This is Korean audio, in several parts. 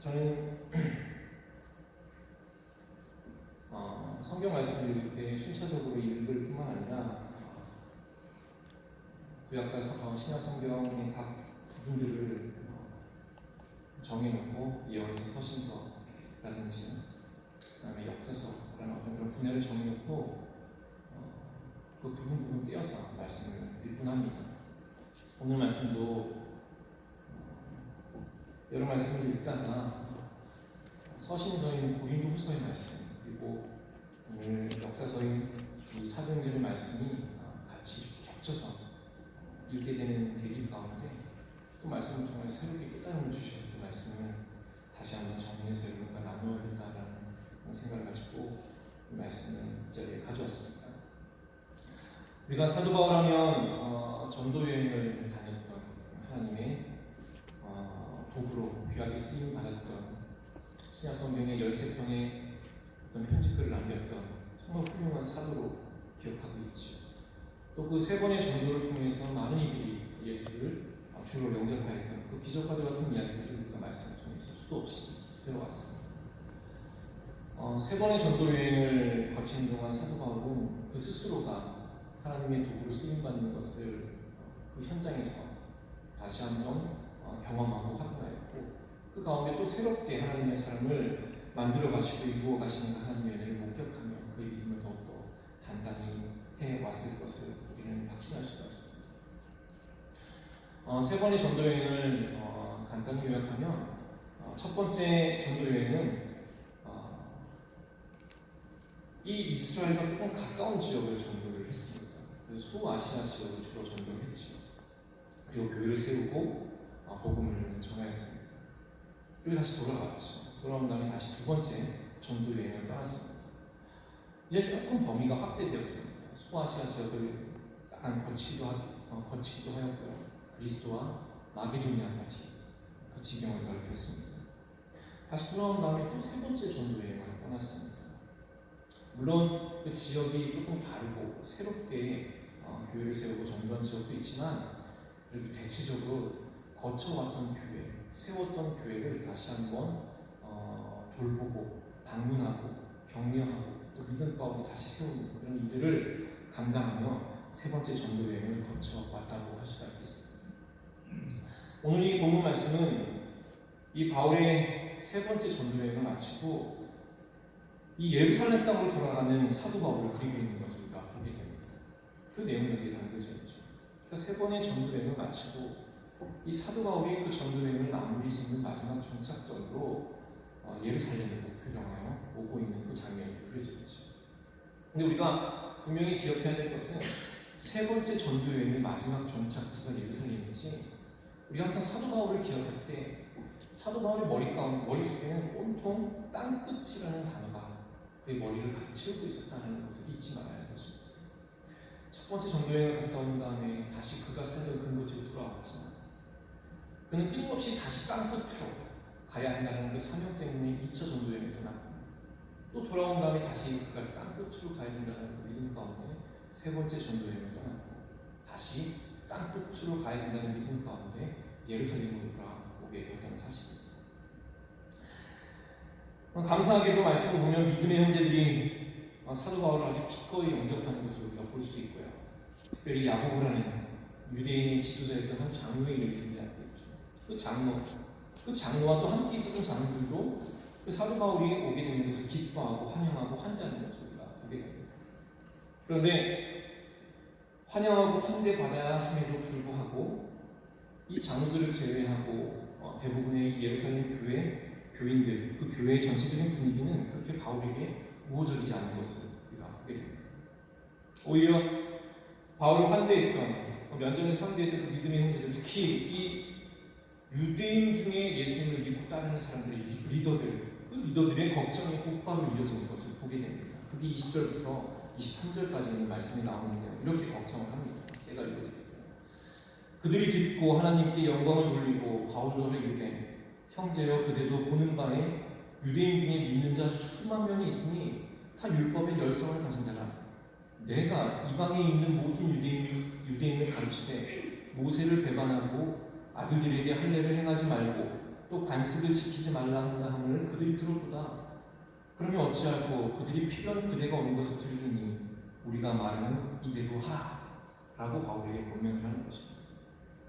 저는 성경 말씀을 읽을 때 순차적으로 읽을 뿐만 아니라 구약과 신약 성경의 각 부분들을 정해놓고 예언서, 서신서라든지 그다음에 역사서라는 어떤 그런 분야를 정해놓고 그 부분 떼어서 말씀을 읽곤 합니다. 오늘 말씀도 여러 말씀을 읽다가 서신서인 고린도후서의 말씀 그리고 오늘 역사서인 이 사도행전의 말씀이 같이 겹쳐서 읽게 되는 계기 가운데 또 말씀을 통해 새롭게 깨달음을 주셔서 그 말씀을 다시 한번 정리해서 여러분과 나누어야겠다라는 그런 생각을 가지고 이 말씀을 이 자리에 가져왔습니다. 우리가 사도 바울하면 전도 여행을 다녔던 하나님의 도구로 귀하게 쓰임 받았던 신약 성경의 13편의 어떤 편집글을 남겼던 정말 훌륭한 사도로 기억하고 있죠. 또 그 세 번의 전도를 통해서 많은 이들이 예수를 주로 영접하였던 그 기적과도 같은 이야기들을 우리가 말씀을 통해서 수도 없이 들어왔습니다. 세 번의 전도 여행을 거친 동안 사도 바울은 그 스스로가 하나님의 도구로 쓰임받는 것을 그 현장에서 다시 한번 경험하고 확인하였고 그 가운데 또 새롭게 하나님의 사람을 만들어 가시고 이루어 가시는 하나님의 은혜를 목격하며 그의 믿음을 더욱더 단단히 해왔을 것을 우리는 확신할 수가 있습니다. 세 번의 전도 여행을 간단히 요약하면 첫 번째 전도 여행은 이 이스라엘과 조금 가까운 지역을 전도를 했습니다. 그래서 소아시아 지역을 주로 전도를 했죠. 그리고 교회를 세우고 복음을 전하였습니다. 그리고 다시 돌아갔죠. 돌아온 다음에 다시 두 번째 전도 여행을 떠났습니다. 이제 조금 범위가 확대되었습니다. 소아시아 지역을 약간 거치기도 하였고요. 그리스도와 마게도니아까지 그 지경을 넓혔습니다. 다시 돌아온 다음에 또 세 번째 전도 여행을 떠났습니다. 물론 그 지역이 조금 다르고 새롭게 교회를 세우고 전도한 지역도 있지만 그래도 대체적으로 거쳐왔던 교회, 세웠던 교회를 다시 한번 돌보고 방문하고 격려하고 또 믿음 가운데 다시 세우는 그런 일들을 감당하며 세 번째 전도 여행을 거쳐왔다고 할 수가 있겠습니다. 오늘 이 본문 말씀은 이 바울의 세 번째 전도 여행을 마치고 이 예루살렘 땅으로 돌아가는 사도 바울을 그리고 있는 것을 우리가 보게 됩니다. 그 내용이 여기에 담겨져 있죠. 그러니까 세 번의 전도 여행을 마치고 이 사도 바울이 그 전도 여행을 마무리 짓는 마지막 종착점으로 예루살렘을 목표로 하여 오고 있는 그 장면이 그려져 있죠. 근데 우리가 분명히 기억해야 될 것은 세 번째 전도 여행의 마지막 종착지가 예루살렘이지 우리가 항상 사도 바울을 기억할 때 사도 바울의 머릿속에는 온통 땅끝이라는 단어가 그의 머리를 가득 채우고 있었다는 것을 잊지 말아야 할 것입니다. 첫 번째 전도 여행을 갔다 온 다음에 다시 그가 살던 근거지로 돌아왔지만 그는 끊임없이 다시 땅끝으로 가야 한다는 그 사명 때문에 2차 전도 여행을 떠났고 또 돌아온 다음에 다시 그가 땅끝으로 가야 된다는 그 믿음 가운데 세 번째 전도 여행을 떠났고 다시 땅끝으로 가야 된다는 믿음 가운데 예루살렘으로 돌아오게 되었다는 사실입니다. 감사하게도 말씀을 보면 믿음의 형제들이 사도 바울을 아주 기꺼이 영접하는 것을 우리가 볼 수 있고요. 특별히 야고보라는 유대인의 지도자였던 한 장로의 이름이 등장하겠죠. 그 장로와 또 함께 있었던 장로들도 그 사도 바울이 오게 되는 것을 기뻐하고 환영하고 환대하는 것을 우리가 보게 됩니다. 그런데 환영하고 환대받아야 함에도 불구하고 이 장로들을 제외하고 대부분의 예루살렘 교인들, 그 교회의 전체적인 분위기는 그렇게 바울에게 우호적이지 않은 것을 우리가 보게 됩니다. 오히려 바울을 환대했던 면전에서 환대했던 그 믿음의 형제들, 특히 이 유대인 중에 예수님을 믿고 따르는 사람들의 그 리더들의 걱정이 곧바로 이어지는 것을 보게 됩니다. 그게 20절부터 23절까지 있는 말씀이 나오는데요. 이렇게 걱정을 합니다. 제가 읽어드릴게요. 그들이 듣고 하나님께 영광을 돌리고 바울로 이르되 형제여 그대도 보는 바에 유대인 중에 믿는 자 수만 명이 있으니 다 율법의 열성을 가진 자라. 내가 이방에 있는 모든 유대인을 가르치되 모세를 배반하고 아들들에게 할례를 행하지 말고 또 관습을 지키지 말라 한다 하늘 그들이 들었도다. 그러면 어찌하고 그들이 필요한 그대가 오는 것을 들으니 우리가 말하는 이대로 하라 라고 바울에게 권면을 하는 것입니다.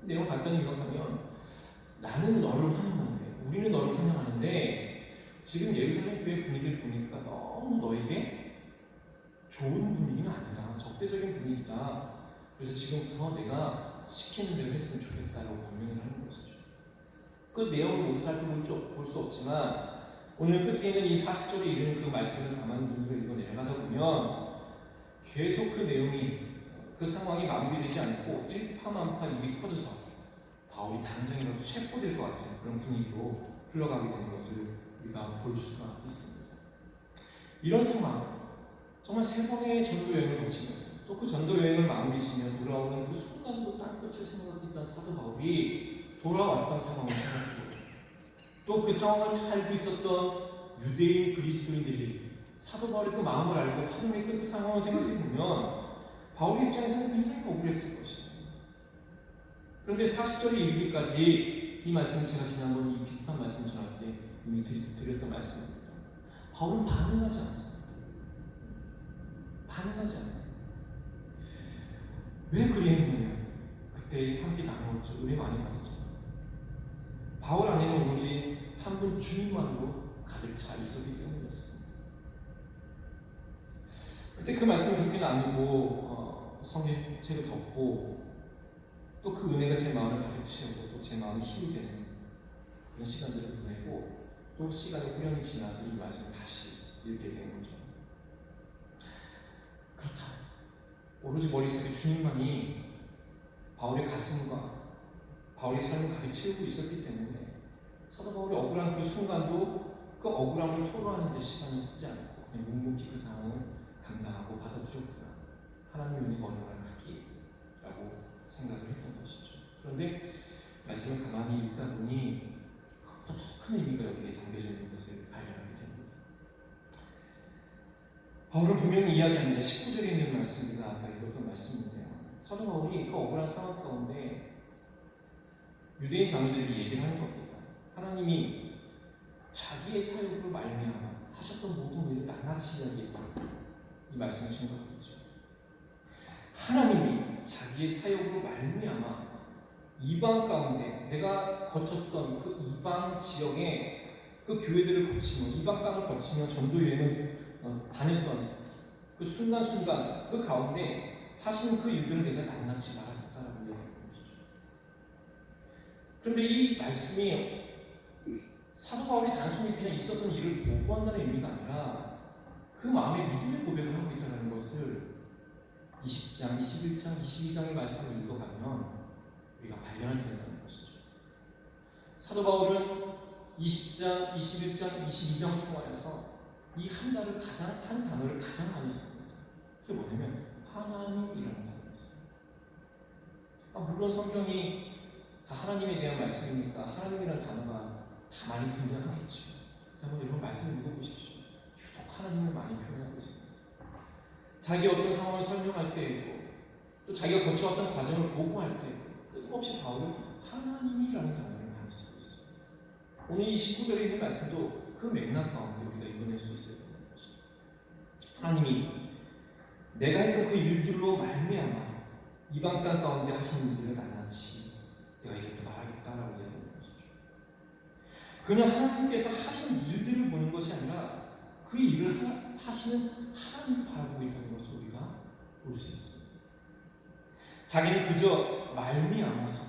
내용 간단히 요약하면 나는 너를 환영하는데, 우리는 너를 환영하는데 지금 예루살렘 교회 분위기를 보니까 너무 너에게 좋은 분위기는 아니다. 적대적인 분위기다. 그래서 지금부터 내가 시키는 대로 했으면 좋겠다라고 권면을 하는 것이죠. 그 내용을 모두 살펴볼 수 없지만 오늘 끝에 있는 이 40절에 이르는 그 말씀을 가만히 눈으로 읽어 내려가다 보면 계속 그 내용이, 그 상황이 마무리되지 않고 일파만파 일이 커져서 바울이 당장이라도 체포될 것 같은 그런 분위기로 흘러가게 되는 것을 우리가 볼 수가 있습니다. 이런 상황, 정말 3번의 전도 여행을 거치면서 또 그 전도 여행을 마무리 지면 돌아오는 그 순간도 땅끝을 생각했던 사도 바울이 돌아왔던 상황을 생각해보고 또 그 상황을 다 알고 있었던 유대인 그리스도인들이 사도 바울의 그 마음을 알고 활용했던 그 상황을 생각해보면 바울의 입장에서는 굉장히 억울했을 것이에요. 그런데 40절에 이르기까지 이 말씀은 제가 지난번 이 비슷한 말씀을 전할 때 이미 드렸던 말씀입니다. 바울은 반응하지 않습니다. 반응하지 않아요. 왜 그리했냐면 그때 함께 나누었죠. 은혜 많이 받았죠. 바울 안에는 오로지 한 분 주님만으로 가득 차 있었기 때문이었습니다. 그때 그 말씀을 그렇게 나누고 성경책을 덮고 또 그 은혜가 제 마음을 가득 채우고 또 제 마음에 힘이 되는 그런 시간들을 보내고 또 시간이 후련히 지나서 이 말씀을 다시 읽게 된 거죠. 그렇다. 오로지 머릿속에 주님만이 바울의 가슴과 바울의 삶을 가득 채우고 있었기 때문에 사도 바울이 억울한 그 순간도 그 억울함을 토로하는 데 시간을 쓰지 않고 그냥 묵묵히 그 상황을 감당하고 받아들였구나. 하나님의 은혜가 얼마나 크기라고 생각을 했던 것이죠. 그런데 말씀을 가만히 읽다 보니 그것보다 더 큰 의미가 여기에 담겨져 있는 것을 발견하게 됩니다. 바울은 분명히 이야기합니다. 19절에 있는 말씀입니다. 아까 읽었던 말씀인데요. 사도 바울이 그 억울한 상황 가운데 유대인 장로들이 얘기를 하는 겁니다. 하나님이 자기의 사역으로 말미암아 하셨던 모든 일을 낱낱이 이야기했다고 이 말씀을 증거하고 있죠. 하나님이 자기의 사역으로 말미암아 이방 가운데 내가 거쳤던 그 이방 지역의 그 교회들을 거치며 이방 땅을 거치며 전도 여행을 다녔던 그 순간순간 그 가운데 하신 그 일들을 내가 낱낱이 말하겠다라고 얘기하는 것이죠. 그런데 이 말씀이 사도 바울이 단순히 그냥 있었던 일을 보고한다는 의미가 아니라 그 마음의 믿음의 고백을 하고 있다는 것을 20장, 21장, 22장의 말씀을 읽어가면 우리가 발견하게 된다는 것이죠. 사도 바울은 20장, 21장, 22장을 통하여서 이 한 단어를 가장 많이 씁니다. 그게 뭐냐면 하나님이라는 단어였어요. 물론 성경이 다 하나님에 대한 말씀이니까 하나님이라는 단어가 다 많이 등장하겠죠. 한번 여러분 말씀을 읽어보십시오. 유독 하나님을 많이 표현하고 있습니다. 자기 어떤 상황을 설명할 때에도 또 자기가 거쳐왔던 과정을 보고할 때에도 끊임없이 바울은 하나님이라는 단어를 많이 쓰고 있습니다. 오늘 이 19절에 있는 말씀도 그 맥락 가운데 우리가 읽어낼 수 있어야 되는 것이죠. 하나님이 내가 했던 그 일들로 말미암아 이방 땅 가운데 하신 일들을 낱낱이 내가 이제부터 말하겠다라고 얘기하는 것이죠. 그냥 하나님께서 하신 일들을 보는 것이 아니라 그 일을 하시는 하나님을 바라보고 있다는 것을 우리가 볼 수 있습니다. 자기는 그저 말미암아서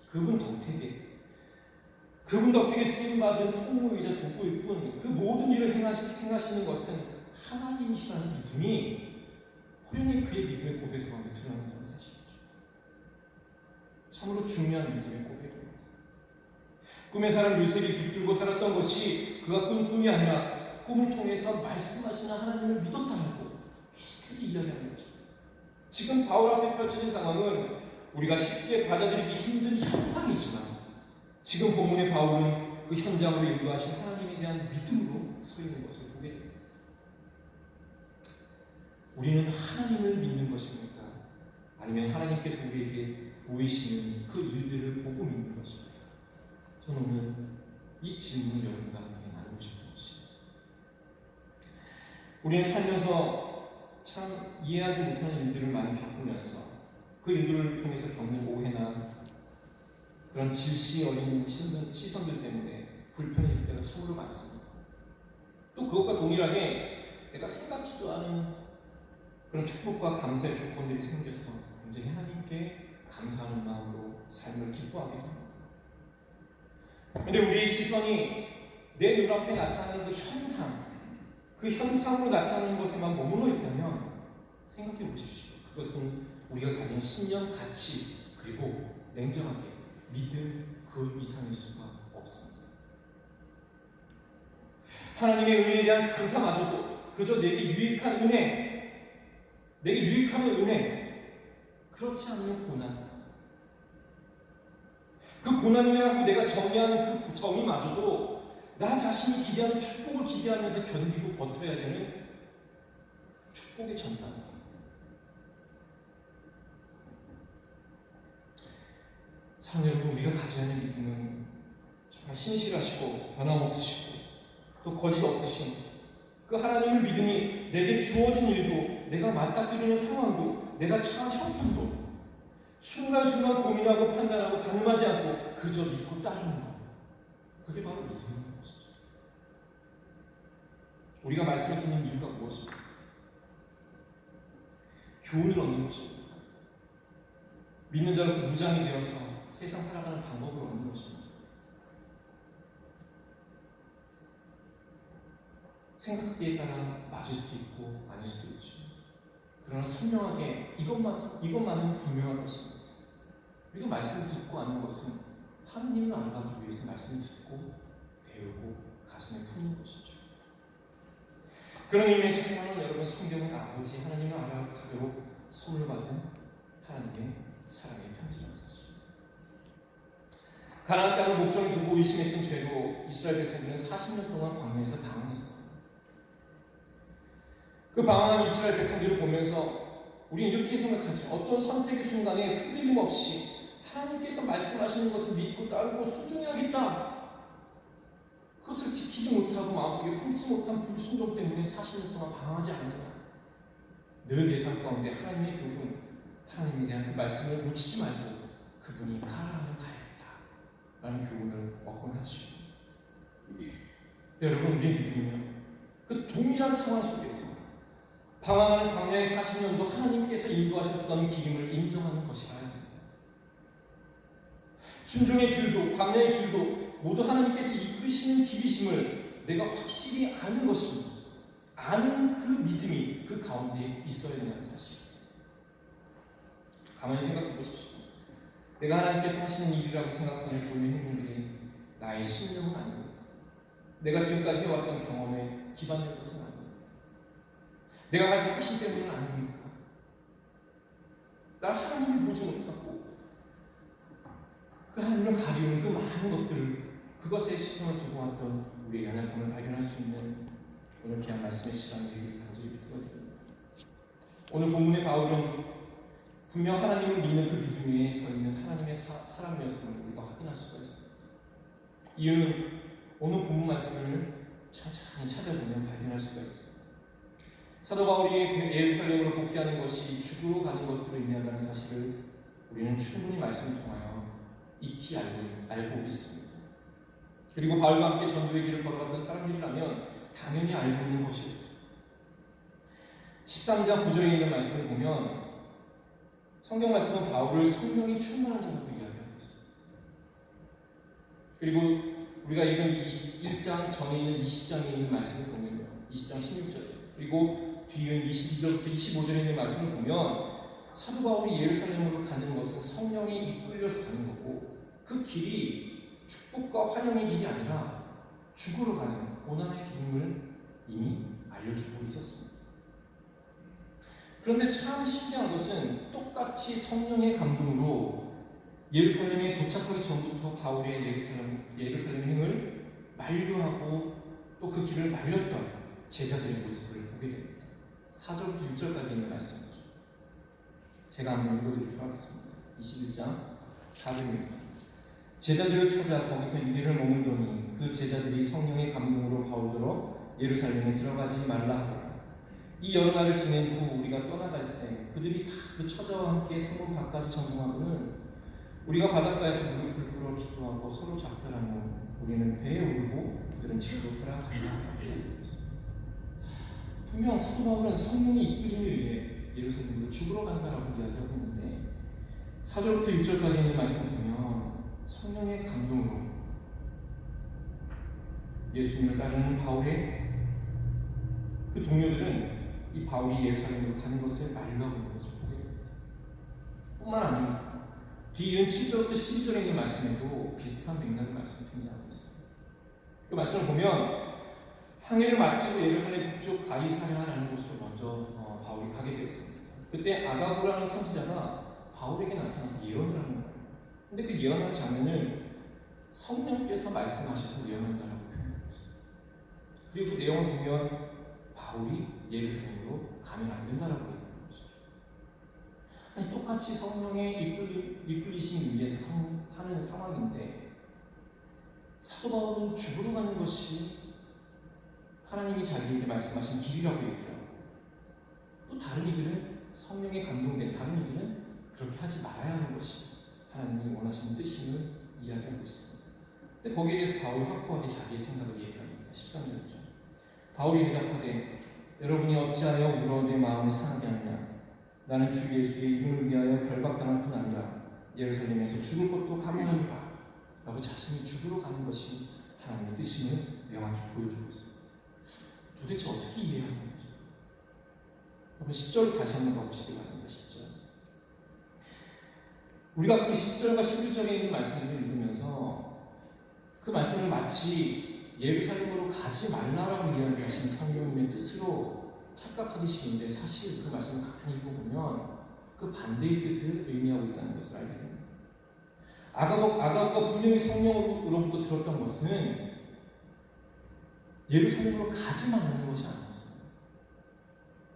그분 덕택에 쓰임받은 통로이자 도구일 뿐 그 모든 일을 행하시는 것은 하나님이시라는 믿음이 호련히 그의 믿음의 고백 가운데 드러난다는 사실이죠. 참으로 중요한 믿음의 고백입니다. 꿈의 사람 요셉이 붙들고 살았던 것이 그가 꾼 꿈이 아니라 꿈을 통해서 말씀하시는 하나님을 믿었다고 계속해서 이야기하는 거죠. 지금 바울 앞에 펼쳐진 상황은 우리가 쉽게 받아들이기 힘든 현상이지만 지금 본문의 바울은 그 현장으로 인도하신 하나님에 대한 믿음으로 서 있는 것을 보게 됩니다. 우리는 하나님을 믿는 것입니까? 아니면 하나님께서 우리에게 보이시는 그 일들을 보고 믿는 것입니까? 저는 오늘 이 질문을 여러분과 함께 나누고 싶은 것이에요. 우리는 살면서 참 이해하지 못하는 일들을 많이 겪으면서 그 일들을 통해서 겪는 오해나 그런 질시 어린 시선들 때문에 불편해질 때가 참으로 많습니다. 또 그것과 동일하게 내가 생각지도 않은 그런 축복과 감사의 조건들이 생겨서 굉장히 하나님께 감사하는 마음으로 삶을 기뻐하기도 합니다. 그런데 우리의 시선이 내 눈앞에 나타나는 그 현상, 그 현상으로 나타나는 것에만 머물러 있다면 생각해 보십시오. 그것은 우리가 가진 신념, 가치, 그리고 냉정하게 믿음 그 이상일 수가 없습니다. 하나님의 은혜에 대한 감사마저도 그저 내게 유익한 은혜, 내게 유익하면 은혜, 그렇지 않으면 고난, 그 고난이라고 내가 정의하는 그 정의마저도 나 자신이 기대하는 축복을 기대하면서 견디고 버텨야 되는 축복의 전단. 사랑하는 여러분, 우리가 가져야 하는 믿음은 정말 신실하시고 변함없으시고 또 거짓 없으신 그 하나님을 믿음이 내게 주어진 일도, 내가 맞닥뜨리는 상황도, 내가 처한 형편도 순간순간 고민하고 판단하고 가늠하지 않고 그저 믿고 따르는 것, 그게 바로 믿음인 것이죠. 우리가 말씀을 듣는 이유가 무엇입니까? 교훈을 얻는 것입니다. 믿는 자로서 무장이 되어서 세상 살아가는 방법을 얻는 것입니다. 생각하기에 따라 맞을 수도 있고 아닐 수도 있죠. 그러나 선명하게 이것만은 분명한 것입니다. 우리가 말씀을 듣고 아는 것은 하나님을 알아가기 위해서 말씀을 듣고 배우고 가슴에 품는 것이죠. 그런 의미에서 생각하는 여러분, 성경은 아버지 하나님을 알아가도록 선물 받은 하나님의 사랑의 편지라는 사실. 가나안 땅을 목적에 두고 의심했던 죄로 이스라엘 백성들은 40년 동안 광야에서 방황했습니다. 그 방황한 이스라엘 백성들을 보면서 우리는 이렇게 생각하죠. 어떤 선택의 순간에 흔들림 없이 하나님께서 말씀하시는 것을 믿고 따르고 순종해야겠다. 그것을 지키지 못하고 마음속에 품지 못한 불순종 때문에 40년 동안 방황하지 않는다. 늘 내 삶 가운데 하나님의 교훈, 하나님에 대한 그 말씀을 놓치지 말고 그분이 가라 하면 가야겠다 라는 교훈을 얻곤 하죠. 여러분, 우리의 믿음은요, 그 동일한 상황 속에서 방황하는 광야의 40년도 하나님께서 인도하셨던 길임을 인정하는 것이라 합니다. 순종의 길도 광야의 길도 모두 하나님께서 이끄시는 길이심을 내가 확실히 아는 것입니다. 아는 그 믿음이 그 가운데 있어야 된다는 사실. 가만히 생각해 보십시오. 내가 하나님께서 하시는 일이라고 생각하는 보이는 행동들이 나의 신념은 아닙니까? 내가 지금까지 해왔던 경험에 기반된 것은 아닙니까? 내가 가진 화신 때문은 아닙니까? 날 하나님을 보지 못하고 그 하나님을 가리우는 그 많은 것들을, 그것에 시선을 두고 왔던 우리의 연약함을 발견할 수 있는 오늘 귀한 말씀의 시간이 되기를 간절히 기도드립니다. 오늘 본문의 바울은 분명 하나님을 믿는 그 믿음 위에 서 있는 하나님의 사람이었음을 우리가 확인할 수가 있습니다. 이유는 오늘 본문 말씀을 천천히 찾아보면 발견할 수가 있습니다. 사도 바울이 예루살렘으로 복귀하는 것이 죽으러 가는 것으로 의미한다는 사실을 우리는 충분히 말씀을 통하여 익히 알고 있습니다. 그리고 바울과 함께 전도의 길을 걸어갔던 사람들이라면 당연히 알고 있는 것이죠. 13장 9절에 있는 말씀을 보면 성경 말씀은 바울을 성령이 충만한 자라고 이야기하고 있습니다. 그리고 우리가 읽은 21장 전에 있는 20장에 있는 말씀을 보면요, 20장 16절 그리고 뒤은 22절부터 25절에 있는 말씀을 보면 사도 바울이 예루살렘으로 가는 것은 성령이 이끌려서 가는 거고, 그 길이 축복과 환영의 길이 아니라 죽으러 가는 고난의 길임을 이미 알려주고 있었습니다. 그런데 참 신기한 것은 똑같이 성령의 감동으로 예루살렘에 도착하기 전부터 바울의 예루살렘 행을 만류하고 또 그 길을 말렸던 제자들의 모습을 보게 됩니다. 4절부터 6절까지 있는 말씀이죠. 제가 한번 읽어드리도록 하겠습니다. 21장 4절입니다. 제자들을 찾아 거기서 이래를 머물더니 그 제자들이 성령의 감동으로 바울더러 예루살렘에 들어가지 말라 하더라. 이 여러 날을 지낸 후 우리가 떠나갈새 그들이 다 그 처자와 함께 성문 밖까지 정성하고는 우리가 바닷가에서 무릎을 꿇어 기도하고 서로 작별하며 우리는 배에 오르고 그들은 집으로 돌아가리라 이야기했습니다. 분명 사도 바울은 성령의 이끌림에 의해 예루살렘으로 죽으러 간다라고 이야기하고 있는데 4절부터 6절까지 있는 말씀을 보면 성령의 감동으로 예수님을 따르는 바울의 그 동료들은 이 바울이 예루살렘으로 가는 것을 말려고 있는 것을 보게 됩니다. 뿐만 아닙니다. 뒤이은 7절부터 12절에 있는 말씀에도 비슷한 맥락의 말씀이 등장하고 있습니다. 그 말씀을 보면 항해를 마치고 예루살렘 북쪽 가이사랴라는 곳으로 먼저 바울이 가게 되었습니다. 그때 아가보라는 선지자가 바울에게 나타나서 예언을 하는 거예요. 근데 그 예언하는 장면을 성령께서 말씀하셔서 예언한다라고 표현하고 있습니다. 그리고 그 내용을 보면 바울이 예루살렘으로 가면 안 된다라고 얘기하는 것이죠. 아니 똑같이 성령의 이끌리심을 위해서 하는 상황인데 사도 바울은 죽으러 가는 것이 하나님이 자기에게 말씀하신 길이라고 얘기하고 또 다른 이들은 성령에 감동된 다른 이들은 그렇게 하지 말아야 하는 것이 하나님이 원하시는 뜻임을 이야기하고 있습니다. 근데 거기에 대해서 바울이 확고하게 자기의 생각을 얘기합니다. 13절이죠. 바울이 대답하되 여러분이 어찌하여 울어 내 마음을 상하게 하느냐. 나는 주 예수의 이름을 위하여 결박당할 뿐 아니라 예루살렘에서 죽을 것도 감사하노라 라고 자신이 죽으러 가는 것이 하나님의 뜻임을 명확히 보여주고 있습니다. 도대체 어떻게 이해하는 거죠? 여러분 10절 다시 한번 가보시기 바랍니다. 10절 우리가 그 10절과 11절에 있는 말씀을 읽으면서 그 말씀을 마치 예루살렘으로 가지 말라라고 이야기하신 성령님의 뜻으로 착각하기 쉬운데 사실 그 말씀을 가만히 읽어보면 그 반대의 뜻을 의미하고 있다는 것을 알게 됩니다. 아가보가 분명히 성령으로부터 들었던 것은 예루살렘으로 가지 말라는 것이 아니었어요.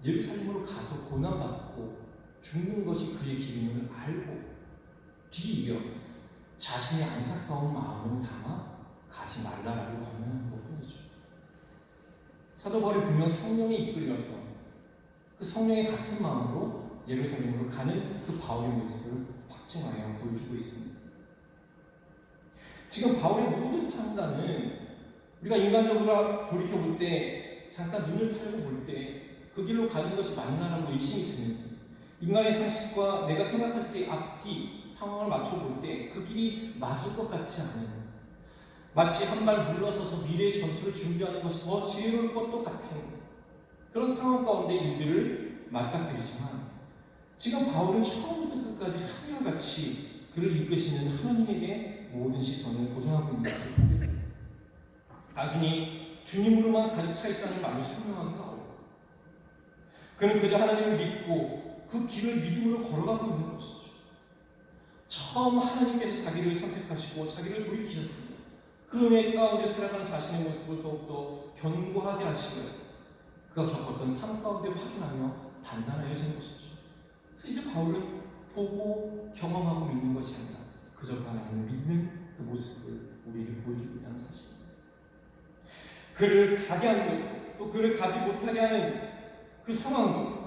예루살렘으로 가서 고난받고 죽는 것이 그의 길임을 알고 뒤이어 자신의 안타까운 마음을 담아 가지 말라라고 권면하는 것뿐이죠. 사도 바울이 분명 성령에 이끌려서 그 성령의 같은 마음으로 예루살렘으로 가는 그 바울의 모습을 확증하여 보여주고 있습니다. 지금 바울의 모든 판단은 우리가 인간적으로 돌이켜볼 때 잠깐 눈을 팔고 볼 때 그 길로 가는 것이 맞나라고 의심이 드는 인간의 상식과 내가 생각할 때 앞뒤 상황을 맞춰볼 때 그 길이 맞을 것 같지 않은 마치 한 발 물러서서 미래의 전투를 준비하는 것이 더 지혜로울 것도 같은 그런 상황 가운데 일들을 맞닥뜨리지만 지금 바울은 처음부터 끝까지 한결같이 그를 이끄시는 하나님에게 모든 시선을 고정하고 있는 것을 보게 됩니다. 단순히 주님으로만 가득 차 있다는 말로 설명하기가 어려워요. 그는 그저 하나님을 믿고 그 길을 믿음으로 걸어가고 있는 것이죠. 처음 하나님께서 자기를 선택하시고 자기를 돌이키셨습니다. 그 은혜 가운데 살아가는 자신의 모습을 더욱더 견고하게 하시고 그가 겪었던 삶 가운데 확인하며 단단해진 것이죠. 그래서 이제 바울은 보고 경험하고 믿는 것이 아니라 그저 하나님을 믿는 그 모습을 우리에게 보여주고 있다는 사실입니다. 그를 가게 하는 것도 또 그를 가지 못하게 하는 그 상황도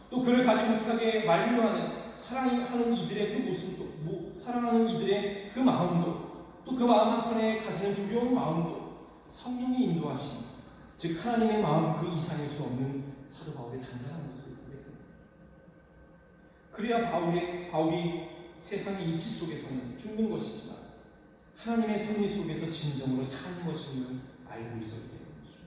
또 그를 가지 못하게 만류하는 사랑하는 이들의 그 모습도 사랑하는 이들의 그 마음도 또 그 마음 한편에 가지는 두려운 마음도 성령이 인도하신 즉 하나님의 마음 그 이상일 수 없는 사도 바울의 단단한 모습을 보게 됩니다. 그래야 바울이 세상의 이치 속에서는 죽는 것이지만 하나님의 섭리 속에서 진정으로 사는 것임을 알고 있었기 때문이죠.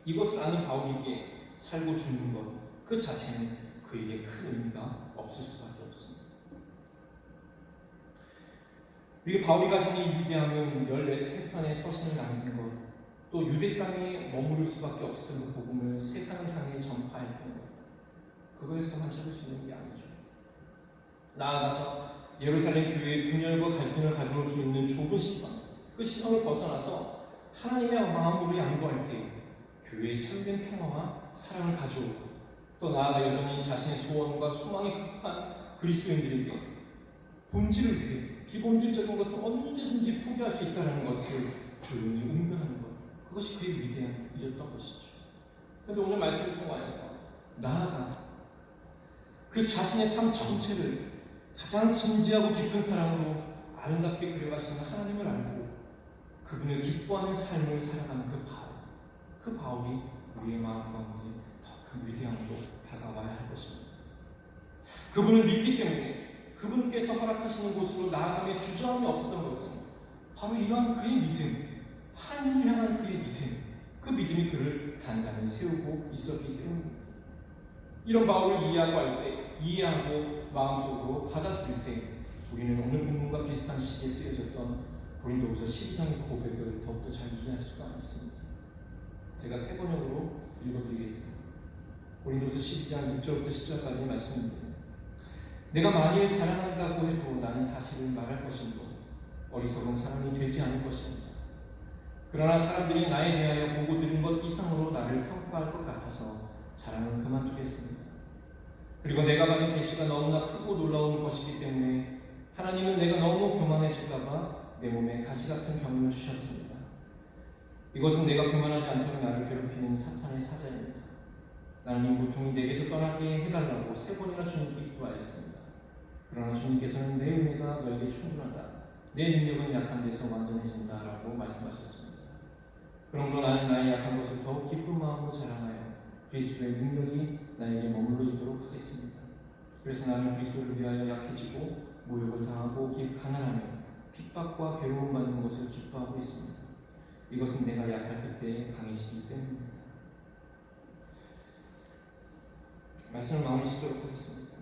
이것을 아는 바울에게 살고 죽는 것 그 자체는 그에게 큰 의미가 없을 수밖에 없습니다. 우리 바울이 가진 이 위대함은 14편의 서신을 남긴 것, 또 유대 땅에 머무를 수밖에 없었던 그 복음을 세상을 향해 전파했던 것, 그거에서만 찾을 수 있는 게 아니죠. 나아가서 예루살렘 교회의 분열과 갈등을 가져올 수 있는 좁은 시선, 그 시선을 벗어나서 하나님의 마음으로 양보할 때 교회의 참된 평화와 사랑을 가져오고 또 나아가 여전히 자신의 소원과 소망이 급한 그리스도인들에게 본질을 위해 기본질적인 것은 언제든지 포기할 수 있다는 것을 조용히 웅변하는 것, 그것이 그의 위대한 일이었던 것이죠. 그런데 오늘 말씀을 통하여서 나아가 그 자신의 삶 전체를 가장 진지하고 깊은 사랑으로 아름답게 그려가시는 하나님을 알고 그분을 기뻐하는 삶을 살아가는 그 바울이 우리의 마음 가운데 더 큰 위대함으로 다가와야 할 것입니다. 그분을 믿기 때문에 그분께서 허락하시는 곳으로 나아가며 주저함이 없었던 것은 바로 이러한 그의 믿음, 하나님을 향한 그의 믿음, 그 믿음이 그를 단단히 세우고 있었기 때문입니다. 이런 바울을 이해하고 마음속으로 받아들일 때 우리는 오늘 본문과 비슷한 시기에 쓰여졌던 고린도후서 12장의 고백을 더욱더 잘 이해할 수가 있습니다. 제가 세 번역으로 읽어드리겠습니다. 고린도후서 12장 6절부터 10절까지 말씀입니다. 내가 만일 자랑한다고 해도 나는 사실을 말할 것이므로 어리석은 사람이 되지 않을 것입니다. 그러나 사람들이 나에 대하여 보고 들은 것 이상으로 나를 평가할 것 같아서 자랑은 그만두겠습니다. 그리고 내가 받은 계시가 너무나 크고 놀라운 것이기 때문에 하나님은 내가 너무 교만해질까봐 내 몸에 가시 같은 병을 주셨습니다. 이것은 내가 교만하지 않도록 나를 괴롭히는 사탄의 사자입니다. 나는 이 고통이 내게서 떠나게 해달라고 3번이나 주님께 기도하였습니다. 그러나 주님께서는 내 은혜가 너에게 충분하다, 내 능력은 약한 데서 완전해진다 라고 말씀하셨습니다. 그러므로 나는 나의 약한 것을 더욱 기쁜 마음으로 자랑하여 그리스도의 능력이 나에게 머물러 있도록 하겠습니다. 그래서 나는 그리스도를 위하여 약해지고 모욕을 당하고 가난하며 핍박과 괴로움 받는 것을 기뻐하고 있습니다. 이것은 내가 약할 그때에 강해지기 때문입니다. 말씀을 마무리 짓도록 하겠습니다.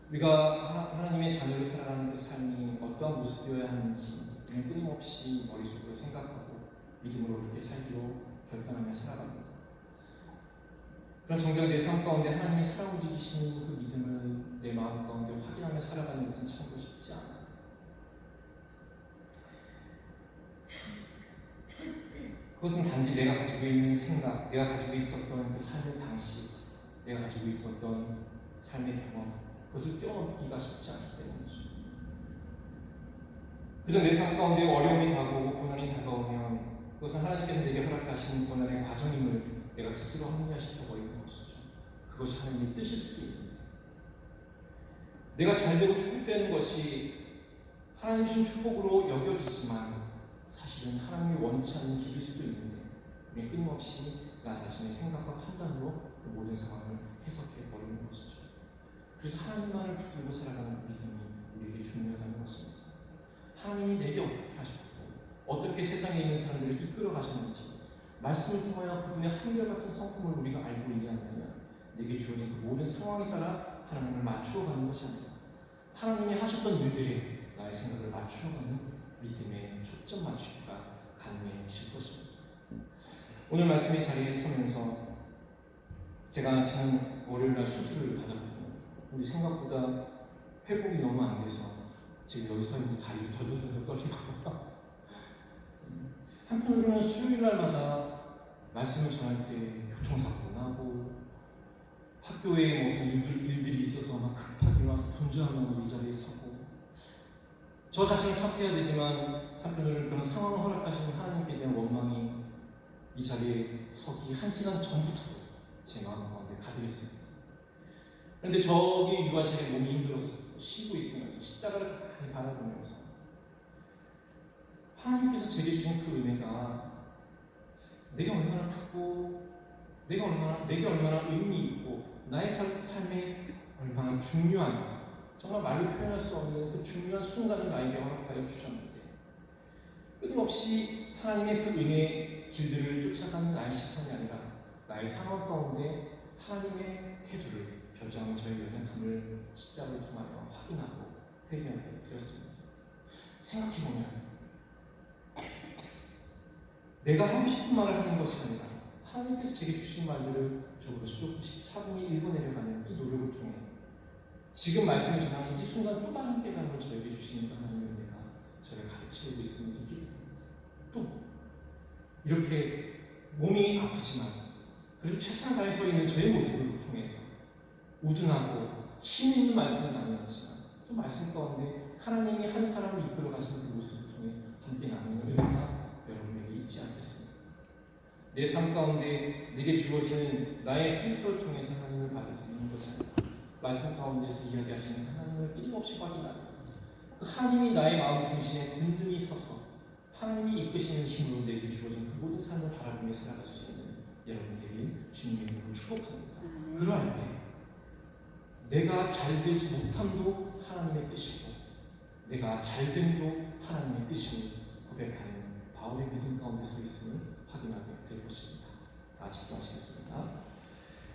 우리가 하나님의 자녀로 살아가는 그 삶이 어떠한 모습이어야 하는지 우리는 끊임없이 머릿속으로 생각하고 믿음으로 그렇게 살기로 결단하며 살아갑니다. 그러나 정작 내 삶 가운데 하나님이 살아 움직이시는 그 믿음을 내 마음 가운데 확인하며 살아가는 것은 참으로 쉽지 않아요. 그것은 단지 내가 가지고 있는 생각, 내가 가지고 있었던 그 삶의 방식, 내가 가지고 있었던 삶의 경험, 그것을 뛰어넘기가 쉽지 않기 때문이죠. 그저 내 삶 가운데 어려움이 다가오고 고난이 다가오면 그것은 하나님께서 내게 허락하신 고난의 과정임을 내가 스스로 합리화시켜버리는 것이죠. 그것이 하나님의 뜻일 수도 있는데, 내가 잘되고 축복되는 것이 하나님 주신 축복으로 여겨지지만 사실은 하나님이 원치 않는 길일 수도 있는데 우리는 끊임없이 나 자신의 생각과 판단으로 그 모든 상황을 해석해버리는 것이죠. 그래서 하나님만을 붙들고 살아가는 그 믿음이 우리에게 중요하다는 것입니다. 하나님이 내게 어떻게 하셨고 어떻게 세상에 있는 사람들을 이끌어 가셨는지 말씀을 통하여 그분의 한결같은 성품을 우리가 알고 이해한다면 내게 주어진 그 모든 상황에 따라 하나님을 맞추어가는 것이 아니라 하나님이 하셨던 일들에 나의 생각을 맞추어가는 믿음의 초점 맞추기가 가능해질 것입니다. 오늘 말씀의 자리에 서면서 제가 지난 월요일날 수술을 받았거든요. 근데 생각보다 회복이 너무 안 돼서 지금 여기 서 있는 다리도 덜덜덜 떨리고 한편으로는 수요일날마다 말씀을 전할 때 교통사고가 나고 학교에 뭐 어떤 일들이 있어서 막 급하게 와서 분주하면 이 자리에 서고 저 자신을 탓해야 되지만 한편으로는 그런 상황을 허락하시는 하나님께 대한 원망이 이 자리에 서기 1시간 전부터 제 마음 가운데 가득했습니다. 그런데 저기 유아실에 몸이 힘들어서 쉬고 있으면서 십자가를 가만히 바라보면서 하나님께서 제게 주신 그 은혜가 내게 얼마나 크고 내게 얼마나 의미 있고 나의 삶에 얼마나 중요한, 정말 말로 표현할 수 없는 그 중요한 순간을 나에게 허락하여 주셨는데 끊임없이 하나님의 그 은혜의 길들을 쫓아가는 나의 시선이 아니라 나의 상황 가운데 하나님의 태도를 결정하는 저의 연약함을 십자가를 통하여 확인하고 회개하게 되었습니다. 생각해보면 내가 하고 싶은 말을 하는 것이 아니라 하나님께서 제게 주신 말들을 조금씩 차분히 읽어내려가는 이 노력을 통해 지금 말씀을 전하는 이 순간 또 다른 깨달음을 저에게 주시는 하나님의 은혜가 저를 가득 채우고 있음을 느끼게 됩니다. 또 이렇게 몸이 아프지만 그래도 최선을 다해 서 있는 저의 모습을 통해서 우둔하고 힘 있는 말씀은 아니었지만 또 말씀 가운데 하나님이 한 사람을 이끌어 가시는 그 모습을 통해 함께 나누는 은혜가 여러분에게 있지 않겠습니까? 내 삶 가운데 내게 주어지는 나의 필터를 통해서 하나님을 받아들이는 것은 말씀 가운데서 이야기하시는 하나님을 끊임없이 확인하고 그 하나님이 나의 마음 중심에 든든히 서서 하나님이 이끄시는 힘으로 내게 주어진 그 모든 삶을 바라보며 살아갈 수 있는 여러분 되길 주님의 이름으로 축복합니다. 그러할 때 내가 잘 되지 못함도 하나님의 뜻이고 내가 잘됨도 하나님의 뜻임을 고백하는 바울의 믿음 가운데 서 있음을 확인하게 될 것입니다. 같이 기도하시겠습니다.